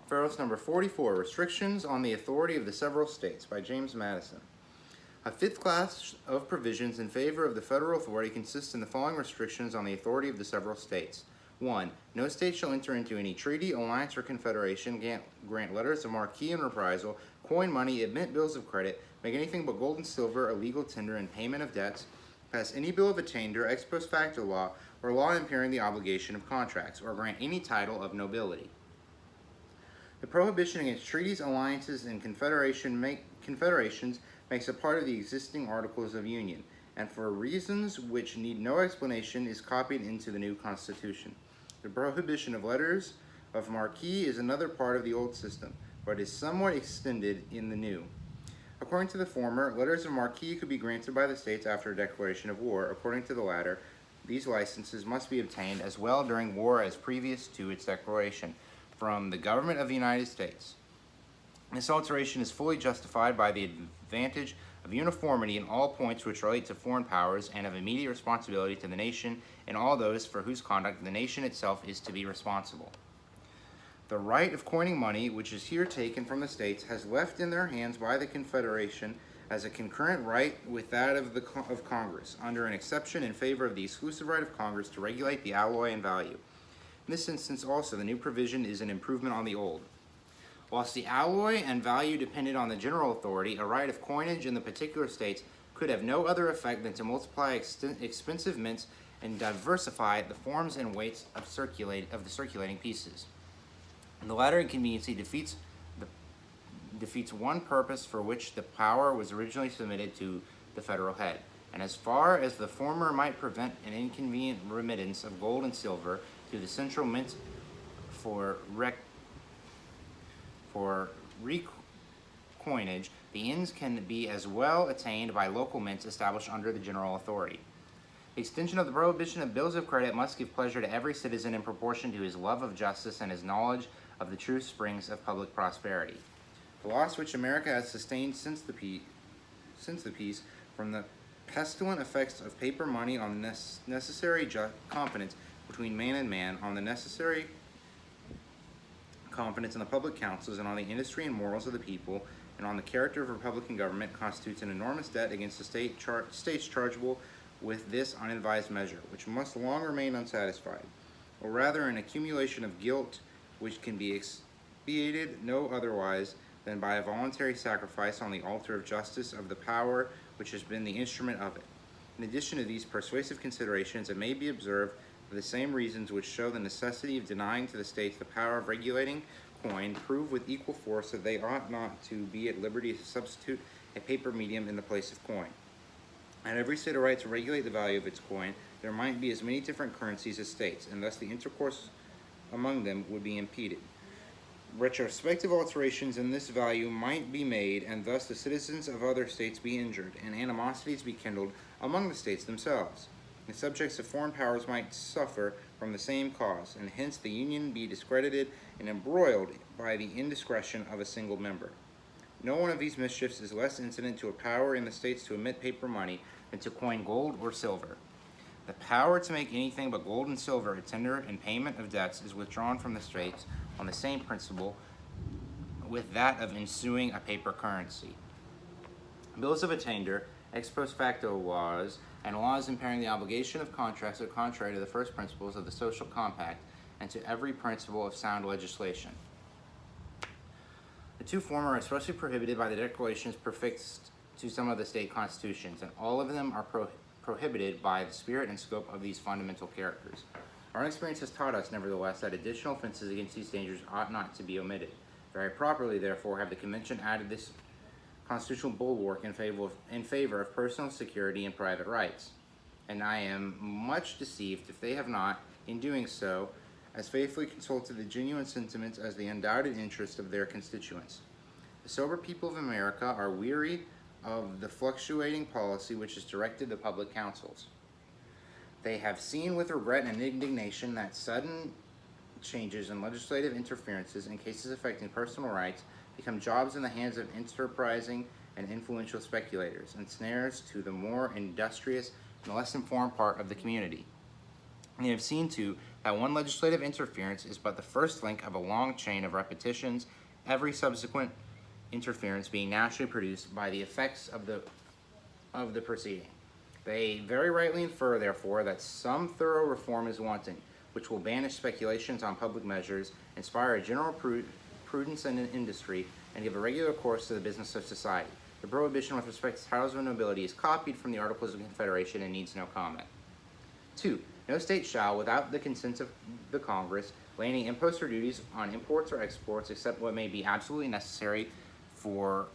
Federalist number 44, Restrictions on the Authority of the Several States by James Madison. A fifth class of provisions in favor of the federal authority consists in the following restrictions on the authority of the several states. 1. No state shall enter into any treaty, alliance, or confederation, grant letters of marque and reprisal, coin money, emit bills of credit, make anything but gold and silver a legal tender in payment of debts, pass any bill of attainder, ex post facto law, or law impairing the obligation of contracts, or grant any title of nobility. The prohibition against treaties, alliances, and confederations makes a part of the existing Articles of Union, and for reasons which need no explanation is copied into the new Constitution. The prohibition of letters of marque is another part of the old system, but is somewhat extended in the new. According to the former, letters of marque could be granted by the states after a declaration of war. According to the latter, these licenses must be obtained as well during war as previous to its declaration from the government of the United States. This alteration is fully justified by the advantage of uniformity in all points which relate to foreign powers and of immediate responsibility to the nation and all those for whose conduct the nation itself is to be responsible. The right of coining money, which is here taken from the states, has left in their hands by the Confederation as a concurrent right with that of Congress, under an exception in favor of the exclusive right of Congress to regulate the alloy and value. In this instance also, the new provision is an improvement on the old. Whilst the alloy and value depended on the general authority, a right of coinage in the particular states could have no other effect than to multiply expensive mints and diversify the forms and weights of the circulating pieces. The latter inconveniency defeats one purpose for which the power was originally submitted to the federal head, and as far as the former might prevent an inconvenient remittance of gold and silver to the central mint for recoinage, the ends can be as well attained by local mints established under the general authority. The extension of the prohibition of bills of credit must give pleasure to every citizen in proportion to his love of justice and his knowledge of the true springs of public prosperity. The loss which America has sustained since the peace from the pestilent effects of paper money on the necessary confidence between man and man, on the necessary confidence in the public councils, and on the industry and morals of the people, and on the character of Republican government, constitutes an enormous debt against the states chargeable with this unadvised measure, which must long remain unsatisfied, or rather an accumulation of guilt which can be expiated no otherwise than by a voluntary sacrifice on the altar of justice of the power which has been the instrument of it. In addition to these persuasive considerations, it may be observed for the same reasons which show the necessity of denying to the states the power of regulating coin, prove with equal force that they ought not to be at liberty to substitute a paper medium in the place of coin. Had every state a right to regulate the value of its coin, there might be as many different currencies as states, and thus the intercourse among them would be impeded. Retrospective alterations in this value might be made, and thus the citizens of other states be injured, and animosities be kindled among the states themselves. The subjects of foreign powers might suffer from the same cause, and hence the Union be discredited and embroiled by the indiscretion of a single member. No one of these mischiefs is less incident to a power in the states to emit paper money than to coin gold or silver. The power to make anything but gold and silver a tender in payment of debts is withdrawn from the states on the same principle with that of ensuing a paper currency. Bills of attainder, ex post facto laws, and laws impairing the obligation of contracts are contrary to the first principles of the social compact and to every principle of sound legislation. The two former are expressly prohibited by the declarations prefixed to some of the state constitutions, and all of them are prohibited by the spirit and scope of these fundamental characters. Our experience has taught us, nevertheless, that additional offenses against these dangers ought not to be omitted. Very properly, therefore, have the Convention added this constitutional bulwark in favor of personal security and private rights. And I am much deceived if they have not, in doing so, as faithfully consulted the genuine sentiments as the undoubted interest of their constituents. The sober people of America are weary of the fluctuating policy which has directed the public councils. They have seen with regret and indignation that sudden changes in legislative interferences in cases affecting personal rights become jobs in the hands of enterprising and influential speculators, and snares to the more industrious and less informed part of the community. And they have seen, too, that one legislative interference is but the first link of a long chain of repetitions, every subsequent interference being naturally produced by the effects of the preceding. They very rightly infer, therefore, that some thorough reform is wanting, which will banish speculations on public measures, inspire a general prudence in industry, and give a regular course to the business of society. The prohibition with respect to titles of nobility is copied from the Articles of Confederation and needs no comment. 2. No state shall, without the consent of the Congress, lay any imposts or duties on imports or exports except what may be absolutely necessary for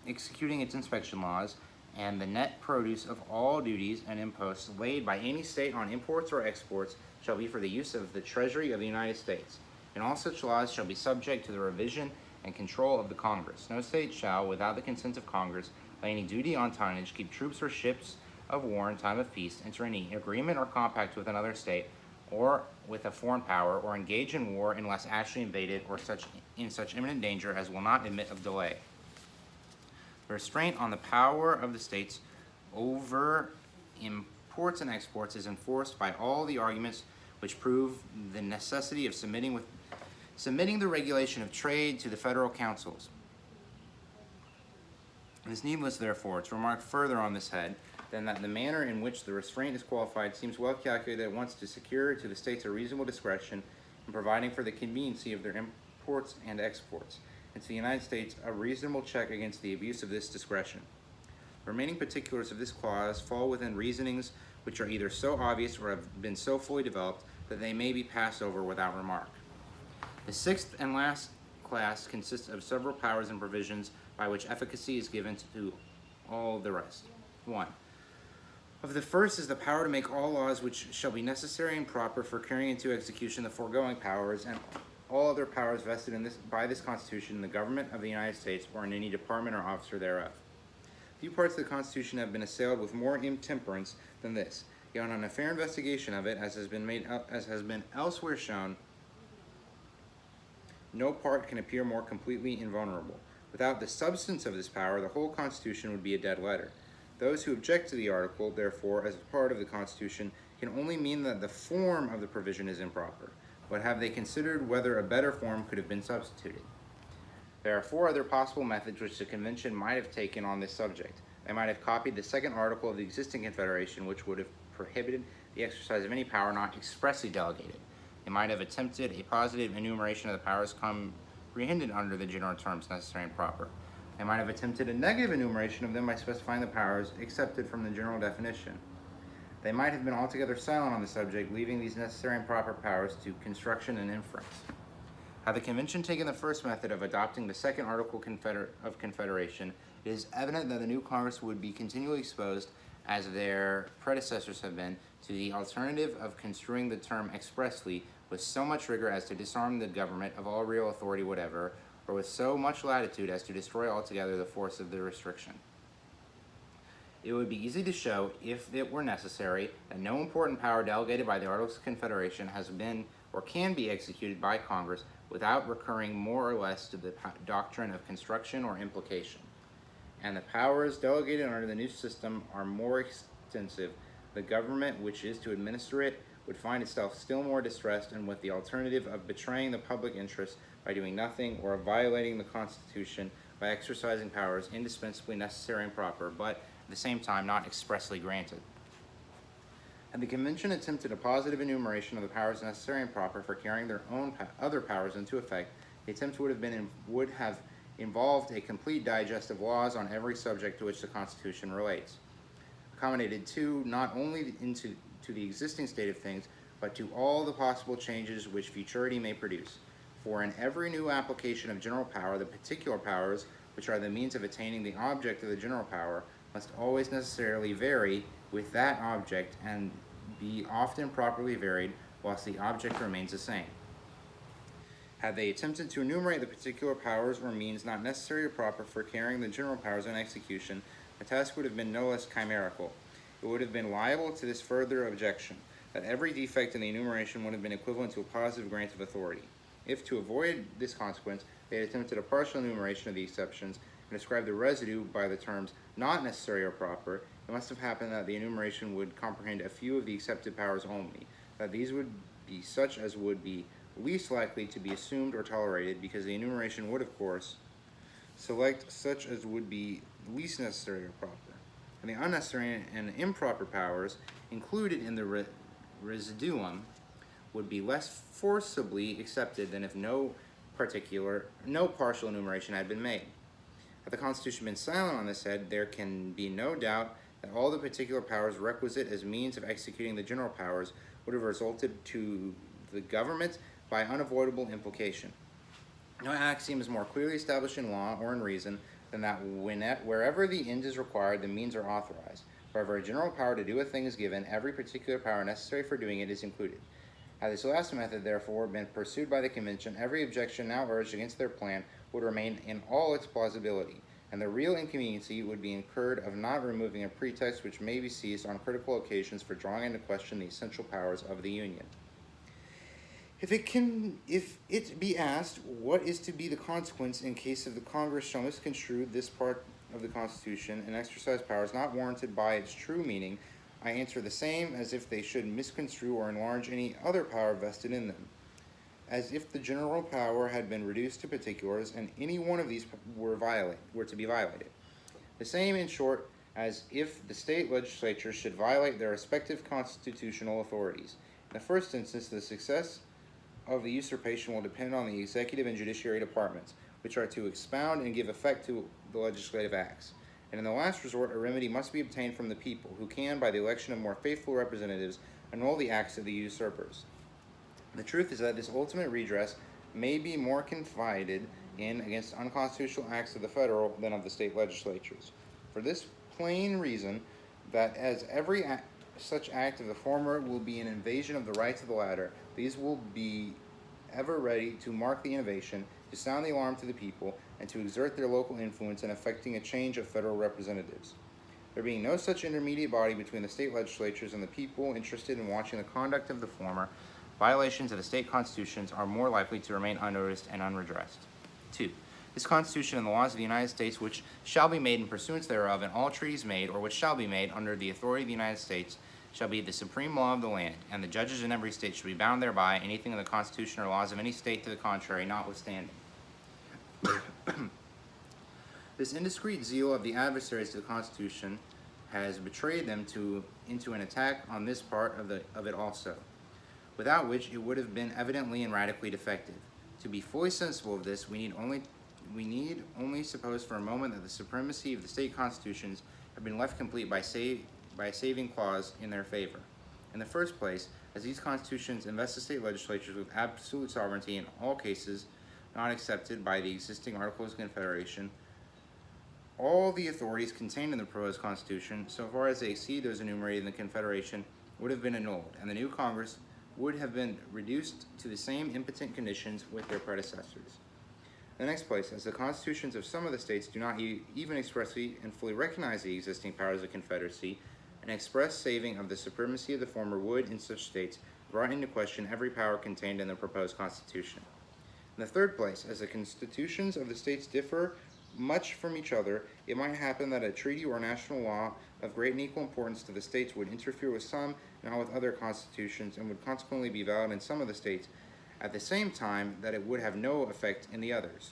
executing its inspection laws, and the net produce of all duties and imposts laid by any state on imports or exports shall be for the use of the Treasury of the United States, and all such laws shall be subject to the revision and control of the Congress. No state shall, without the consent of Congress, lay any duty on tonnage, keep troops or ships of war in time of peace, enter any agreement or compact with another state, or with a foreign power, or engage in war unless actually invaded or in such imminent danger as will not admit of delay. The restraint on the power of the states over imports and exports is enforced by all the arguments which prove the necessity of submitting the regulation of trade to the federal councils. It is needless, therefore, to remark further on this head than that the manner in which the restraint is qualified seems well calculated at once to secure to the states a reasonable discretion in providing for the conveniency of their imports and exports, and to the United States a reasonable check against the abuse of this discretion. The remaining particulars of this clause fall within reasonings which are either so obvious or have been so fully developed that they may be passed over without remark. The sixth and last class consists of several powers and provisions by which efficacy is given to all the rest. 1. Of the first is the power to make all laws which shall be necessary and proper for carrying into execution the foregoing powers, and all other powers vested in by this Constitution in the government of the United States or in any department or officer thereof. Few parts of the Constitution have been assailed with more intemperance than this, yet on a fair investigation of it, as has been elsewhere shown, no part can appear more completely invulnerable. Without the substance of this power, the whole Constitution would be a dead letter. Those who object to the article, therefore, as a part of the Constitution, can only mean that the form of the provision is improper, but have they considered whether a better form could have been substituted? There are 4 other possible methods which the Convention might have taken on this subject. They might have copied the second article of the existing Confederation, which would have prohibited the exercise of any power not expressly delegated. They might have attempted a positive enumeration of the powers comprehended under the general terms necessary and proper. They might have attempted a negative enumeration of them by specifying the powers accepted from the general definition. They might have been altogether silent on the subject, leaving these necessary and proper powers to construction and inference. Had the Convention taken the first method of adopting the second Article of Confederation, it is evident that the new Congress would be continually exposed, as their predecessors have been, to the alternative of construing the term expressly with so much rigor as to disarm the government of all real authority whatever, or with so much latitude as to destroy altogether the force of the restriction. It would be easy to show, if it were necessary, that no important power delegated by the Articles of Confederation has been or can be executed by Congress without recurring more or less to the doctrine of construction or implication. And the powers delegated under the new system are more extensive. The government which is to administer it would find itself still more distressed, and with the alternative of betraying the public interest by doing nothing, or of violating the Constitution by exercising powers indispensably necessary and proper, but at the same time not expressly granted. Had the Convention attempted a positive enumeration of the powers necessary and proper for carrying their own other powers into effect, the attempt would have involved a complete digest of laws on every subject to which the Constitution relates, accommodated not only to the existing state of things, but to all the possible changes which futurity may produce. For in every new application of general power, the particular powers, which are the means of attaining the object of the general power, must always necessarily vary with that object, and be often properly varied, whilst the object remains the same. Had they attempted to enumerate the particular powers or means not necessary or proper for carrying the general powers in execution, the task would have been no less chimerical. It would have been liable to this further objection, that every defect in the enumeration would have been equivalent to a positive grant of authority. If, to avoid this consequence, they had attempted a partial enumeration of the exceptions and described the residue by the terms not necessary or proper, it must have happened that the enumeration would comprehend a few of the accepted powers only, that these would be such as would be least likely to be assumed or tolerated, because the enumeration would, of course, select such as would be least necessary or proper. And the unnecessary and improper powers included in the residuum would be less forcibly accepted than if no partial enumeration had been made. Had the Constitution been silent on this head, there can be no doubt that all the particular powers requisite as means of executing the general powers would have resulted to the government by unavoidable implication. No axiom is more clearly established in law or in reason than that wherever the end is required, the means are authorized. Wherever a general power to do a thing is given, every particular power necessary for doing it is included. Had this last method, therefore, been pursued by the Convention, every objection now urged against their plan would remain in all its plausibility, and the real inconveniency would be incurred of not removing a pretext which may be seized on critical occasions for drawing into question the essential powers of the Union. If it be asked, what is to be the consequence in case of the Congress shall misconstrue this part of the Constitution and exercise powers not warranted by its true meaning, I answer the same as if they should misconstrue or enlarge any other power vested in them, as if the general power had been reduced to particulars, and any one of these were to be violated. The same, in short, as if the state legislatures should violate their respective constitutional authorities. In the first instance, the success of the usurpation will depend on the executive and judiciary departments, which are to expound and give effect to the legislative acts. And in the last resort, a remedy must be obtained from the people, who can, by the election of more faithful representatives, annul the acts of the usurpers. The truth is that this ultimate redress may be more confided in against unconstitutional acts of the federal than of the state legislatures. For this plain reason, that as every such act of the former will be an invasion of the rights of the latter, these will be ever ready to mark the innovation, to sound the alarm to the people, and to exert their local influence in effecting a change of federal representatives. There being no such intermediate body between the state legislatures and the people interested in watching the conduct of the former, violations of the state constitutions are more likely to remain unnoticed and unredressed. 2. This Constitution and the laws of the United States, which shall be made in pursuance thereof, and all treaties made, or which shall be made under the authority of the United States, shall be the supreme law of the land, and the judges in every state shall be bound thereby, anything in the Constitution or laws of any state to the contrary notwithstanding. This indiscreet zeal of the adversaries of the Constitution has betrayed them into an attack on this part of it also, without which it would have been evidently and radically defective. To be fully sensible of this, we need only suppose for a moment that the supremacy of the state constitutions have been left complete by a saving clause in their favor. In the first place, as these constitutions invest the state legislatures with absolute sovereignty in all cases not accepted by the existing Articles of Confederation, all the authorities contained in the proposed Constitution, so far as they exceed those enumerated in the Confederation, would have been annulled, and the new Congress would have been reduced to the same impotent conditions with their predecessors. In the next place, as the constitutions of some of the states do not even expressly and fully recognize the existing powers of the Confederacy, an express saving of the supremacy of the former would, in such states, brought into question every power contained in the proposed Constitution. In the third place, as the constitutions of the states differ much from each other, it might happen that a treaty or national law of great and equal importance to the states would interfere with some and not with other constitutions, and would consequently be valid in some of the states, at the same time that it would have no effect in the others.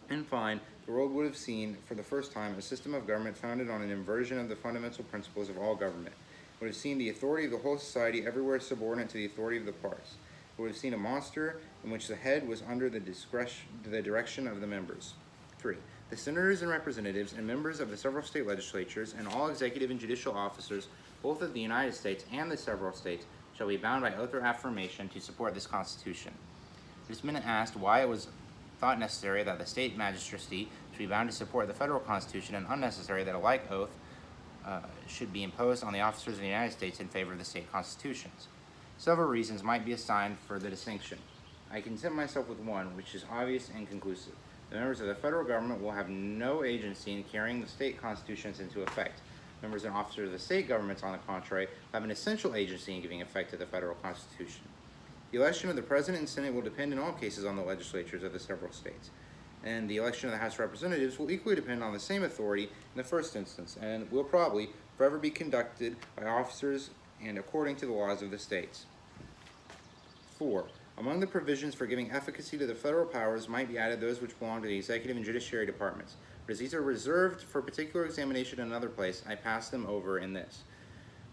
In fine, the world would have seen, for the first time, a system of government founded on an inversion of the fundamental principles of all government. It would have seen the authority of the whole society everywhere subordinate to the authority of the parts. It would have seen a monster in which the head was under the direction of the members. 3. The senators and representatives and members of the several state legislatures and all executive and judicial officers, both of the United States and the several states, shall be bound by oath or affirmation to support this Constitution. It has been asked why it was thought necessary that the state magistracy should be bound to support the federal Constitution, and unnecessary that a like oath should be imposed on the officers of the United States in favor of the state constitutions. Several reasons might be assigned for the distinction. I content myself with one, which is obvious and conclusive. The members of the federal government will have no agency in carrying the state constitutions into effect. Members and officers of the state governments, on the contrary, have an essential agency in giving effect to the federal Constitution. The election of the President and Senate will depend in all cases on the legislatures of the several states, and the election of the House of Representatives will equally depend on the same authority in the first instance, and will probably forever be conducted by officers and according to the laws of the states. 4. Among the provisions for giving efficacy to the federal powers might be added those which belong to the executive and judiciary departments. But as these are reserved for particular examination in another place, I pass them over in this.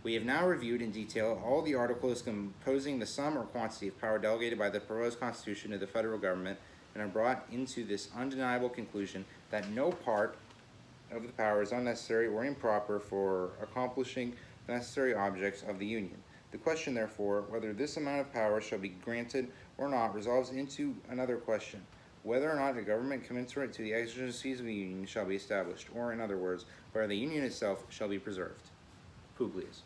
We have now reviewed in detail all the articles composing the sum or quantity of power delegated by the proposed Constitution to the federal government, and are brought into this undeniable conclusion that no part of the power is unnecessary or improper for accomplishing the necessary objects of the Union. The question, therefore, whether this amount of power shall be granted or not, resolves into another question: whether or not a government commensurate to the exigencies of the Union shall be established, or, in other words, whether the Union itself shall be preserved. Publius.